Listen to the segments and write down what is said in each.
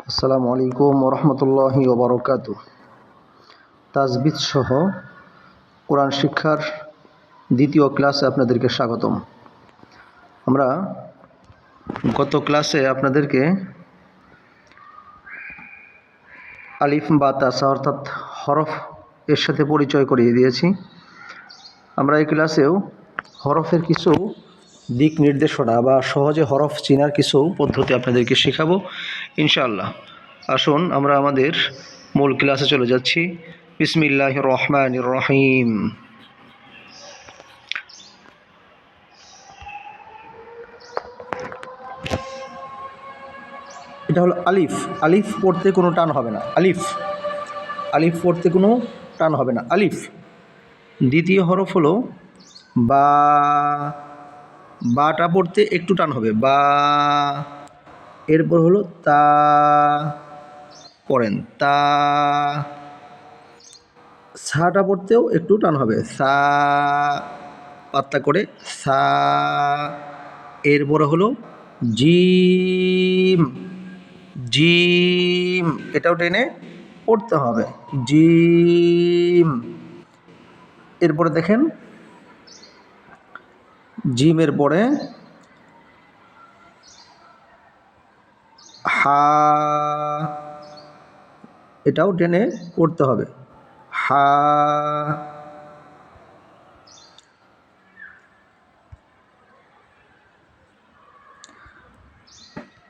আসসালামু আলাইকুম ওরহমতুল্লাহি ওবরকাতুহ। তাজবিদ সহ কোরআন শিক্ষার দ্বিতীয় ক্লাসে আপনাদেরকে স্বাগতম। আমরা গত ক্লাসে আপনাদেরকে আলিফ বা তাসা অর্থাৎ হরফ এর সাথে পরিচয় করিয়ে দিয়েছি। আমরা এই ক্লাসেও হরফের কিছু দিক নির্দেশনা বা সহজে হরফ চেনার কিছু পদ্ধতি আপনাদেরকে শেখাবো ইনশাআল্লাহ। আসুন আমরা আমাদের মূল ক্লাসে চলে যাচ্ছি। বিসমিল্লাহির রহমানির রহিম। এটা হলো আলিফ। আলিফ পড়তে কোনো টান হবে না। আলিফ পড়তে কোনো টান হবে না। আলিফ। দ্বিতীয় হরফ হলো বা। বাটা পড়তে একটু টান হবে। বা। এরপর হলো তা। পড়েন তা। সাটা পড়তেও একটু টান হবে। সা। পাতলা করে সা। এরপরে হলো জিম। জিম। এটাও টেনে পড়তে হবে। জিম। এরপরে দেখেন জিমের পরে হা। এটাও টেনে পড়তে হবে। হা।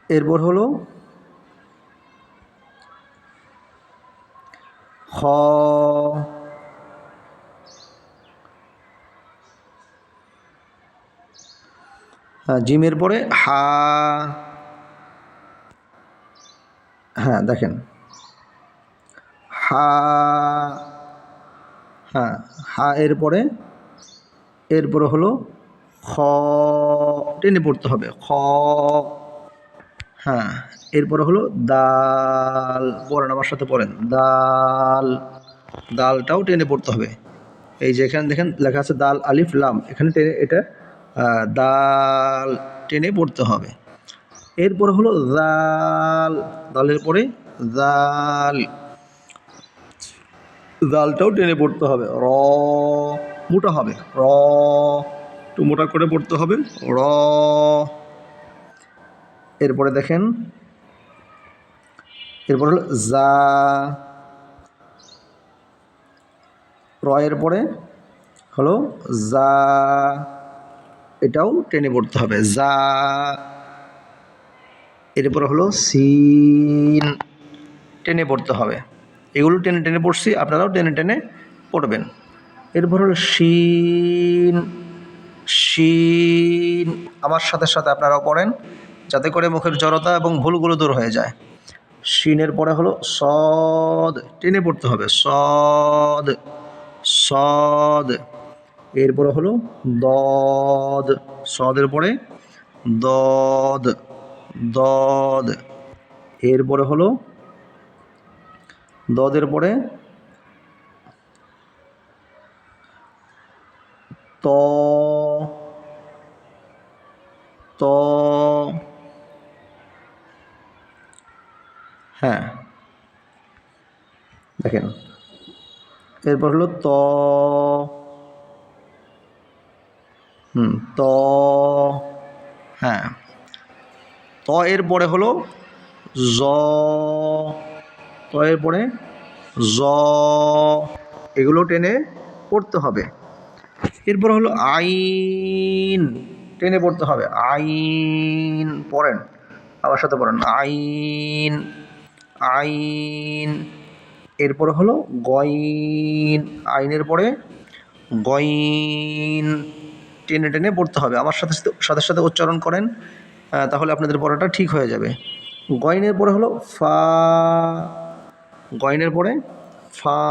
এরপর হলো খ। জিমের পরে হা। হ্যাঁ দেখেন হা। হ্যাঁ হা এরপরে হলো খ। টেনে পড়তে হবে খ। হ্যাঁ এরপরে হলো দাল। পড়েন আমার সাথে পড়েন দাল। দালটাও টেনে পড়তে হবে। এই যে এখানে দেখেন লেখা আছে দাল আলিফ লাম, এখানে টেনে এটা দাল টেনে পড়তে হবে। এরপরে হলো দাল। দালের পরে দাল। দালটাও টেনে পড়তে হবে। র। মোটা হবে র। একটু মোটা করে পড়তে হবে র। এরপরে দেখেন এরপর হলো জা। র এর পরে হলো জা। এটাও টেনে পড়তে হবে জা। এরপর হলো সিন। টেনে পড়তে হবে। এগুলো টেনে টেনে পড়ছি, আপনারাও টেনে টেনে পড়বেন। এরপর হলো শিন। শিন। আমার সাথে সাথে আপনারাও পড়েন যাতে করে মুখের জড়তা এবং ভুলগুলো দূর হয়ে যায়। শিনের পরে হলো সদ। টেনে পড়তে হবে সদ। সদ। এরপরে হলো দদ। সদের পরে দদ। দদ। এরপরে হলো দদের পরে ত। ত। হ্যাঁ দেখেন এরপর হলো ত। ত। হ্যাঁ ত এর পরে হলো জ। ত এর পরে জ। এগুলো টেনে পড়তে হবে। এরপর হলো আইন। টেনে পড়তে হবে আইন। পড়েন আমার সাথে পড়েন আইন। আইন। এরপরে হলো গইন। আইনের পরে গইন। টেনে টেনে পড়তে হবে। আমার সাথে সাথে সাথে উচ্চারণ করেন, তাহলে আপনাদের পড়াটা ঠিক হয়ে যাবে। গইনের পরে হলো ফা। গইনের পরে ফা।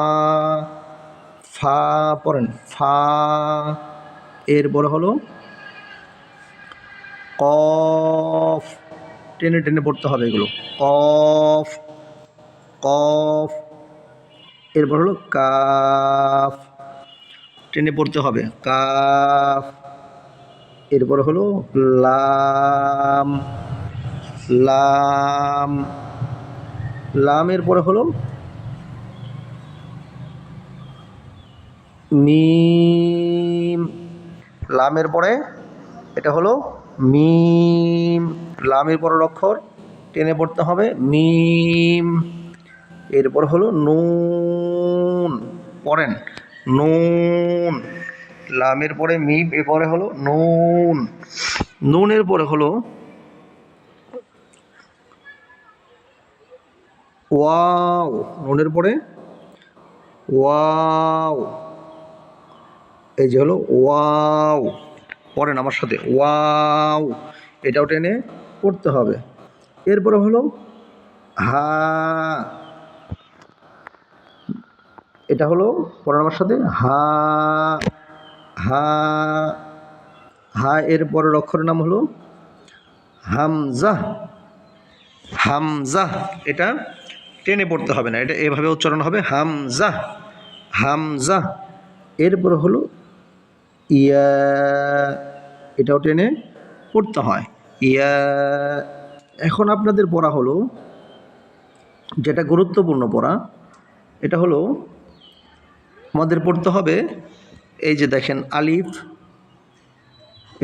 ফা। পড়েন ফা। এরপরে হলো কফ। টেনে টেনে পড়তে হবে এগুলো কফ। কফ। এরপর হলো কাফ। টেনে পড়তে হবে কাফ। এরপর হলো লাম। লাম। লামের পরে হলো মিম, লামের পরে এটা হলো মিম, লামের পরের অক্ষর টেনে পড়তে হবে মিম। এরপর হলো নুন, পড়েন নুন, লামের পরে মিম, এরপরে হলো নুন, নুনের পরে হলো ওয়াও, নুনের পরে ওয়াও, এই যে হলো ওয়াও, পড়েন আমার সাথে ওয়াও, এটাও টেনে পড়তে হবে। এরপরে হলো হা, এটা হলো পড়েন আমার সাথে হা, হা, হা এর পরের অক্ষরের নাম হলো হামজা, হামজা, এটা টেনে পড়তে হবে না, এটা এভাবে উচ্চারণ হবে হামজা, হামজা। এরপরে হলো ইয়া, এটাও টেনে পড়তে হয় ইয়া। এখন আপনাদের পড়া হলো যেটা গুরুত্বপূর্ণ পড়া, এটা হলো আমাদের পড়তে হবে এই যে দেখেন আলিফ,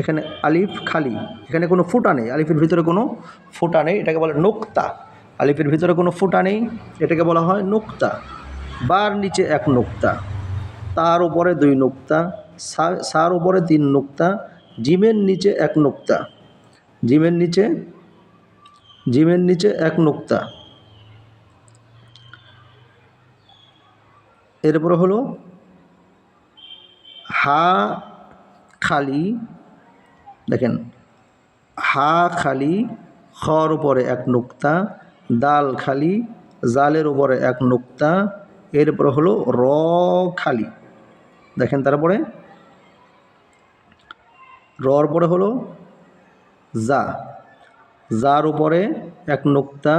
এখানে আলিফ খালি, এখানে কোনো ফুটা নেই, আলিফের ভিতরে কোনো ফুটা নেই, এটাকে বলে নুক্তা, আলিফের ভিতরে কোনো ফুটা নেই, এটাকে বলা হয় নুক্তা। বার নিচে এক নুক্তা, তার উপরে দুই নুক্তা, সার উপরে তিন নুক্তা, জিমের নিচে এক নুক্তা, জিমের নিচে, জিমের নিচে এক নুক্তা। এরপরে হলো হা খালি, দেখেন হা খালি, খর উপরে এক নুক্তা, দাল খালি, জালের উপরে এক নুক্তা। এরপরে হলো র খালি, দেখেন তারপরে রর পরে হলো জা, যার উপরে এক নুক্তা,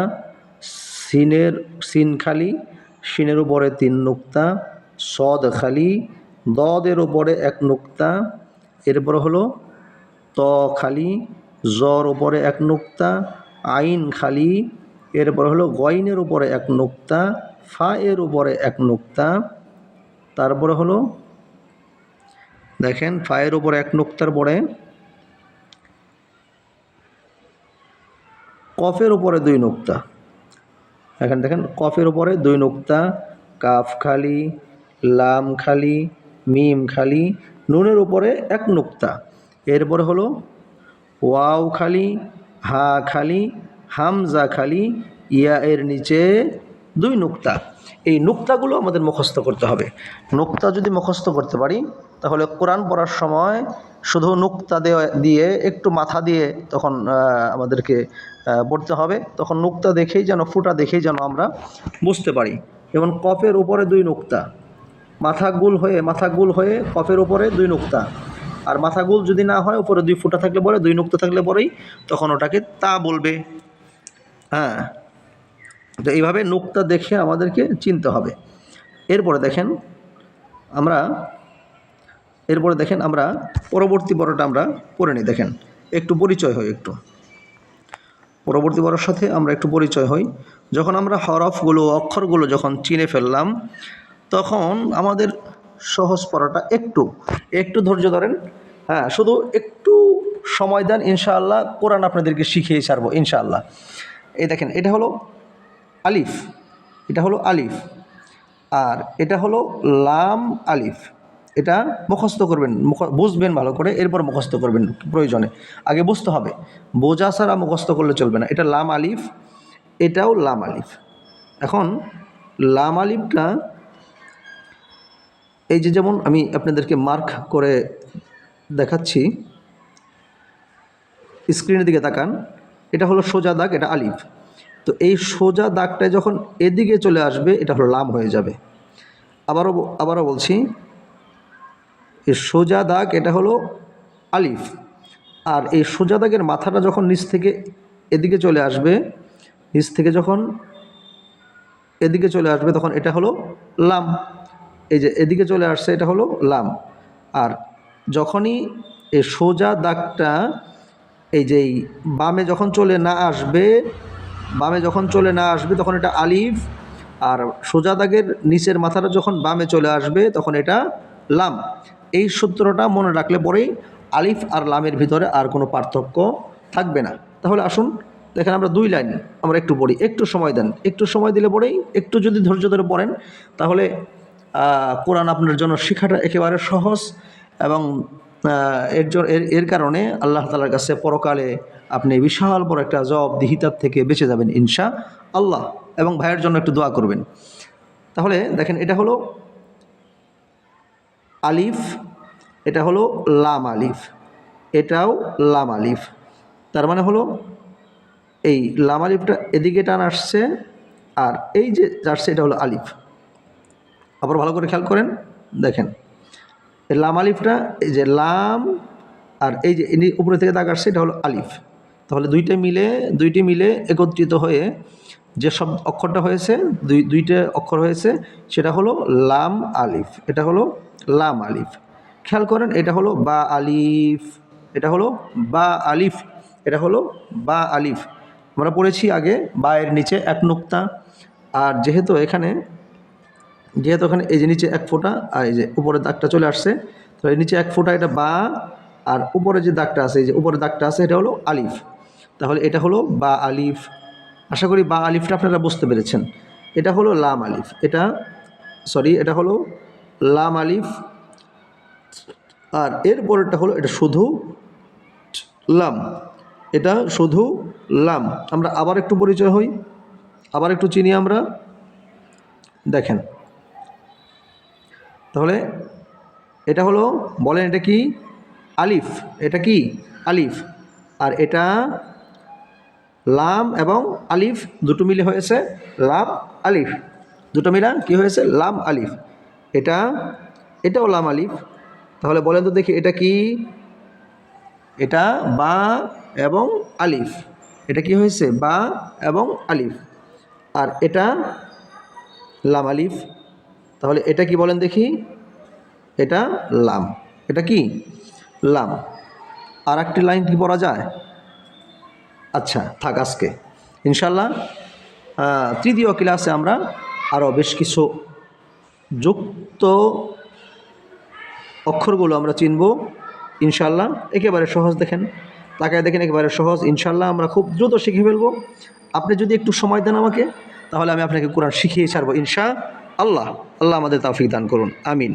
সিনের, সিন খালি, সিনের উপরে তিন নুক্তা, সদ খালি, দদের উপরে এক নুক্তা। এরপরে হলো ত খালি, জর উপরে এক নুক্তা, আইন খালি, এরপর হলো গইনের উপরে এক নুক্তা, ফা এর উপরে এক নুক্তা। তারপরে হলো দেখেন ফায়ের উপরে এক নুক্তার পরে কফের উপরে দুই নুক্তা, এখানে দেখেন কফের উপরে দুই নুক্তা, কাফ খালি, লাম খালি, মিম খালি, নুনের উপরে এক নুক্তা। এরপরে হলো ওয়াও খালি, হা খালি, হামজা খালি, ইয়া এর নিচে দুই নুক্তা। এই নুক্তাগুলো আমাদের মুখস্থ করতে হবে। নুক্তা যদি মুখস্থ করতে পারি তাহলে কোরআন পড়ার সময় শুধু নুক্তা দিয়ে একটু মাথা দিয়ে তখন আমাদেরকে পড়তে হবে, তখন নুক্তা দেখেই যেন, ফুটা দেখেই যেন আমরা বুঝতে পারি। যেমন কফের উপরে দুই নুক্তা, মাথা গোল হয়ে কফের উপরে দুই নুক্তা, আর মাথা গোল যদি না হয় উপরে দুই ফুটা থাকলে পরে, দুই নুক্তা থাকলে পরেই তখন ওটাকে তা বলবে। হ্যাঁ, তো এইভাবে নুক্তা দেখে আমাদেরকে চিনতে হবে। এরপরে দেখেন আমরা, এরপরে দেখেন আমরা পরবর্তী পড়াটা আমরা পড়ে নিই। দেখেন একটু পরিচয় হই, একটু পরবর্তী পড়ার সাথে আমরা একটু পরিচয় হই। যখন আমরা হরফগুলো, অক্ষরগুলো যখন চিনে ফেললাম তখন আমাদের সহজ পড়াটা একটু একটু ধৈর্য ধরেন, হ্যাঁ শুধু একটু সময় দেন, ইনশাআল্লাহ কোরআন আপনাদেরকে শিখিয়ে ছাড়বো ইনশাআল্লাহ। এই দেখেন এটা হলো আলিফ, এটা হলো আলিফ, আর এটা হলো লাম আলিফ। এটা মুখস্থ করবেন, বুঝবেন ভালো করে, এরপর মুখস্থ করবেন প্রয়োজনে, আগে বুঝতে হবে, বোঝা ছাড়া মুখস্থ করলে চলবে না। এটা লাম আলিফ, এটাও লাম আলিফ। এখন লাম আলিফটা এই যে, যেমন আমি আপনাদেরকে মার্ক করে দেখাচ্ছি, স্ক্রিনের দিকে তাকান, এটা হলো সোজা দাগ, এটা আলিফ। তো এই সোজা দাগটা যখন এদিকে চলে আসবে এটা হলো লাম হয়ে যাবে। আবারও বলছি, এই সোজা দাগ এটা হলো আলিফ, আর এই সোজা দাগের মাথাটা যখন নিচ থেকে এদিকে চলে আসবে, নিচ থেকে যখন এদিকে চলে আসবে তখন এটা হলো লাম। এই যে এদিকে চলে আসছে এটা হলো লাম। আর যখনই এই সোজা দাগটা এই যে বামে যখন চলে না আসবে বামে যখন চলে না আসবে তখন এটা আলিফ, আর সোজা দাগের নিচের মাথাটা যখন বামে চলে আসবে তখন এটা লাম। এই সূত্রটা মনে রাখলে পরেই আলিফ আর লামের ভিতরে আর কোনো পার্থক্য থাকবে না। তাহলে আসুন দেখেন, আমরা 2 লাইন আমরা একটু পড়ি, একটু সময় দেন, একটু সময় দিলে পরেই একটু যদি ধৈর্য ধরে পড়েন তাহলে কোরআন আপনার জন্য শেখাটা একেবারে সহজ। এবং এর কারণে আল্লাহ তাআলার কাছে পরকালে আপনি বিশাল বড় একটা জবাবদিহিতার থেকে বেঁচে যাবেন ইনশা আল্লাহ। এবং ভাইয়ের জন্য একটু দোয়া করবেন। তাহলে দেখেন, এটা হলো আলিফ, এটা হলো লাম আলিফ, এটাও লাম আলিফ। তার মানে হলো এই লাম আলিফটা এদিকে টান আসছে, আর এই যে আসছে এটা হলো আলিফ। আবার ভালো করে খেয়াল করেন, দেখেন এই লাম আলিফটা, এই যে লাম আর এই যে উপরে থেকে দাগ আসছে এটা হলো আলিফ। তাহলে দুইটি মিলে একত্রিত হয়ে যে সব অক্ষরটা হয়েছে, দুইটা অক্ষর হয়েছে, সেটা হলো লাম আলিফ। এটা হলো লাম আলিফ। খেয়াল করেন, এটা হলো বা আলিফ, এটা হলো বা আলিফ, এটা হলো বা আলিফ। আমরা পড়েছি আগে বা এর নিচে 1 নুক্তা। আর যেহেতু এখানে এই যে নিচে 1 ফোঁটা আর এই যে উপরের দাগটা চলে আসছে, তো এই নিচে 1 ফোঁটা এটা বা, আর উপরে যে দাগটা আছে, এই যে উপরে দাগটা আছে এটা হলো আলিফ। তাহলে এটা হলো বা আলিফ। আশা করি বা আলিফটা আপনারা বুঝতে পেরেছেন। এটা হলো লাম আলিফ, এটা হলো লাম আলিফ। আর এর পরেরটা হলো এটা শুধু লাম, এটা শুধু লাম। আমরা আবার একটু পরিচয় হই, আবার একটু চিনি আমরা। দেখেন, তাহলে এটা হলো, বলেন এটা কি? আলিফ। এটা কি? আলিফ। আর এটা লাম এবং আলিফ দুটো মিলে হয়েছে লাম আলিফ। দুটো মিলা কি হয়েছে? লাম আলিফ। এটাও লাম আলিফ। তাহলে বলেন তো দেখি এটা কি? এটা বা এবং আলিফ। এটা কি হয়েছে? বা এবং আলিফ। আর এটা লাম আলিফ। তাহলে এটা কি বলেন দেখি? এটা লাম। এটা কি? লাম। আর একটি লাইন কি পড়া যায়? আচ্ছা থাক, আজকে ইনশাল্লাহ তৃতীয় ক্লাসে আমরা আরও বেশ কিছু যুক্ত অক্ষরগুলো আমরা চিনব ইনশাল্লাহ। একেবারে সহজ, দেখেন তাকায় দেখেন, একেবারে সহজ। ইনশাল্লাহ আমরা খুব দ্রুত শিখে ফেলব। আপনি যদি একটু সময় দেন আমাকে, তাহলে আমি আপনাকে কোরআন শিখিয়ে ছাড়বো ইনশা আল্লাহ। আল্লাহ আমাদের তৌফিক দান করুন, আমিন।